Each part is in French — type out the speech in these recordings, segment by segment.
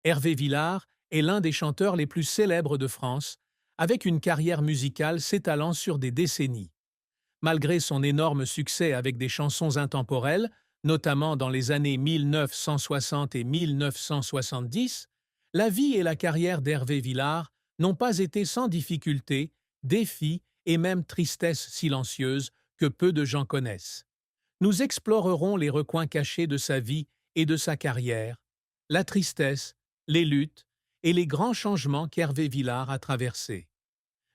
Hervé Villard est l'un des chanteurs les plus célèbres de France, avec une carrière musicale s'étalant sur des décennies. Malgré son énorme succès avec des chansons intemporelles, notamment dans les années 1960 et 1970, la vie et la carrière d'Hervé Villard n'ont pas été sans difficultés, défis et même tristesse silencieuse que peu de gens connaissent. Nous explorerons les recoins cachés de sa vie et de sa carrière, la tristesse, les luttes et les grands changements qu'Hervé Villard a traversés.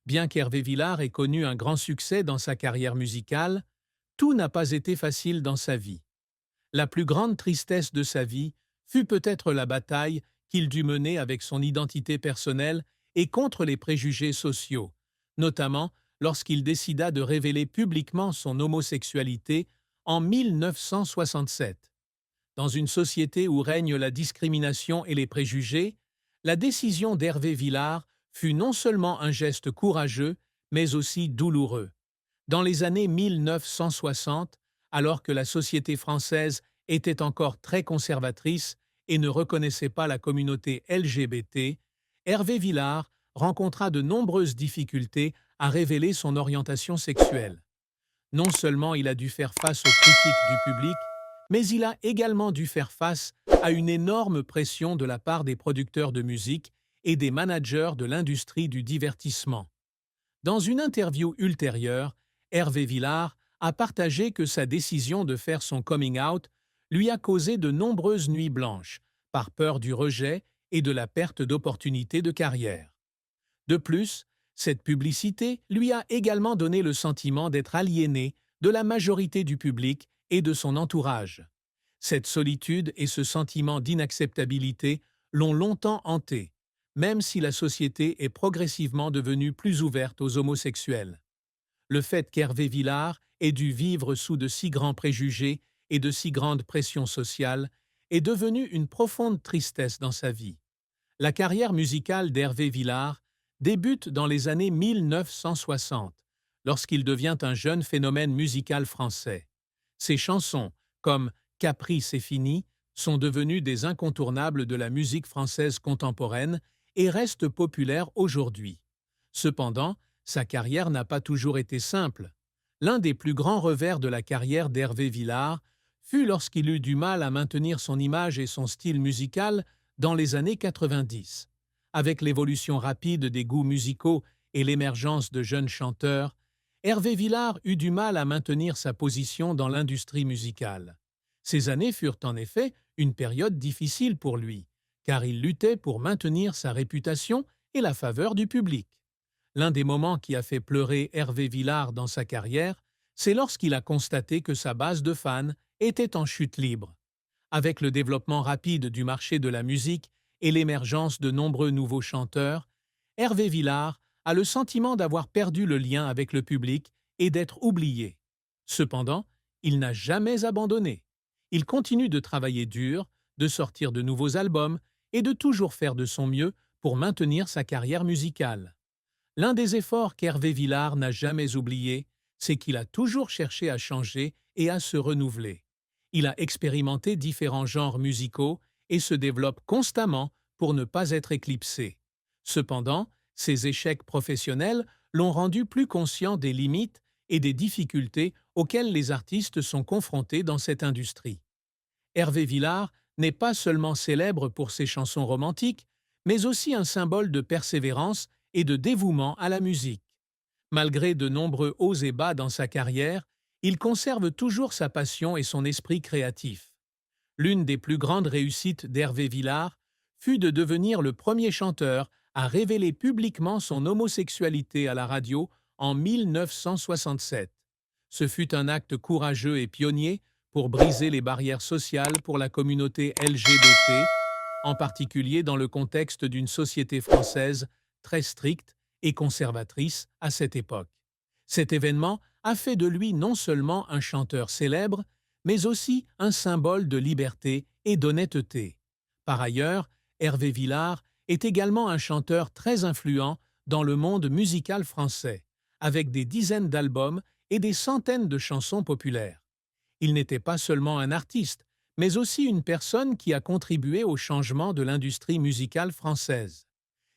Bien qu'Hervé Villard ait connu un grand succès dans sa carrière musicale, tout n'a pas été facile dans sa vie. La plus grande tristesse de sa vie fut peut-être la bataille qu'il dut mener avec son identité personnelle et contre les préjugés sociaux, notamment lorsqu'il décida de révéler publiquement son homosexualité en 1967. Dans une société où règne la discrimination et les préjugés, la décision d'Hervé Villard fut non seulement un geste courageux, mais aussi douloureux. Dans les années 1960, alors que la société française était encore très conservatrice et ne reconnaissait pas la communauté LGBT, Hervé Villard rencontra de nombreuses difficultés à révéler son orientation sexuelle. Non seulement il a dû faire face aux critiques du public, mais il a également dû faire face à une énorme pression de la part des producteurs de musique et des managers de l'industrie du divertissement. Dans une interview ultérieure, Hervé Villard a partagé que sa décision de faire son coming out lui a causé de nombreuses nuits blanches, par peur du rejet et de la perte d'opportunités de carrière. De plus, cette publicité lui a également donné le sentiment d'être aliéné de la majorité du public et de son entourage. Cette solitude et ce sentiment d'inacceptabilité l'ont longtemps hanté, même si la société est progressivement devenue plus ouverte aux homosexuels. Le fait qu'Hervé Villard ait dû vivre sous de si grands préjugés et de si grandes pressions sociales est devenu une profonde tristesse dans sa vie. La carrière musicale d'Hervé Villard débute dans les années 1960, lorsqu'il devient un jeune phénomène musical français. Ses chansons, comme Capri c'est fini, sont devenues des incontournables de la musique française contemporaine et restent populaires aujourd'hui. Cependant, sa carrière n'a pas toujours été simple. L'un des plus grands revers de la carrière d'Hervé Villard fut lorsqu'il eut du mal à maintenir son image et son style musical dans les années 90. Avec l'évolution rapide des goûts musicaux et l'émergence de jeunes chanteurs, Hervé Villard eut du mal à maintenir sa position dans l'industrie musicale. Ces années furent en effet une période difficile pour lui, car il luttait pour maintenir sa réputation et la faveur du public. L'un des moments qui a fait pleurer Hervé Villard dans sa carrière, c'est lorsqu'il a constaté que sa base de fans était en chute libre. Avec le développement rapide du marché de la musique et l'émergence de nombreux nouveaux chanteurs, Hervé Villard a le sentiment d'avoir perdu le lien avec le public et d'être oublié. Cependant, il n'a jamais abandonné. Il continue de travailler dur, de sortir de nouveaux albums et de toujours faire de son mieux pour maintenir sa carrière musicale. L'un des efforts qu'Hervé Villard n'a jamais oublié, c'est qu'il a toujours cherché à changer et à se renouveler. Il a expérimenté différents genres musicaux et se développe constamment pour ne pas être éclipsé. Cependant, ses échecs professionnels l'ont rendu plus conscient des limites et des difficultés auxquelles les artistes sont confrontés dans cette industrie. Hervé Villard n'est pas seulement célèbre pour ses chansons romantiques, mais aussi un symbole de persévérance et de dévouement à la musique. Malgré de nombreux hauts et bas dans sa carrière, il conserve toujours sa passion et son esprit créatif. L'une des plus grandes réussites d'Hervé Villard fut de devenir le premier chanteur à révéler publiquement son homosexualité à la radio en 1967. Ce fut un acte courageux et pionnier pour briser les barrières sociales pour la communauté LGBT, en particulier dans le contexte d'une société française très stricte et conservatrice à cette époque. Cet événement a fait de lui non seulement un chanteur célèbre, mais aussi un symbole de liberté et d'honnêteté. Par ailleurs, Hervé Villard est également un chanteur très influent dans le monde musical français, avec des dizaines d'albums et des centaines de chansons populaires. Il n'était pas seulement un artiste, mais aussi une personne qui a contribué au changement de l'industrie musicale française.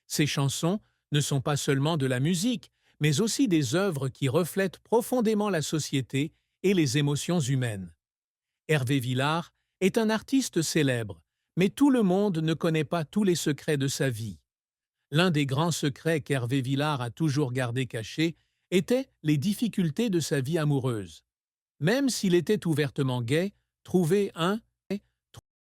Ses chansons ne sont pas seulement de la musique, mais aussi des œuvres qui reflètent profondément la société et les émotions humaines. Hervé Villard est un artiste célèbre, mais tout le monde ne connaît pas tous les secrets de sa vie. L'un des grands secrets qu'Hervé Villard a toujours gardé cachés était les difficultés de sa vie amoureuse. Même s'il était ouvertement gay, trouver un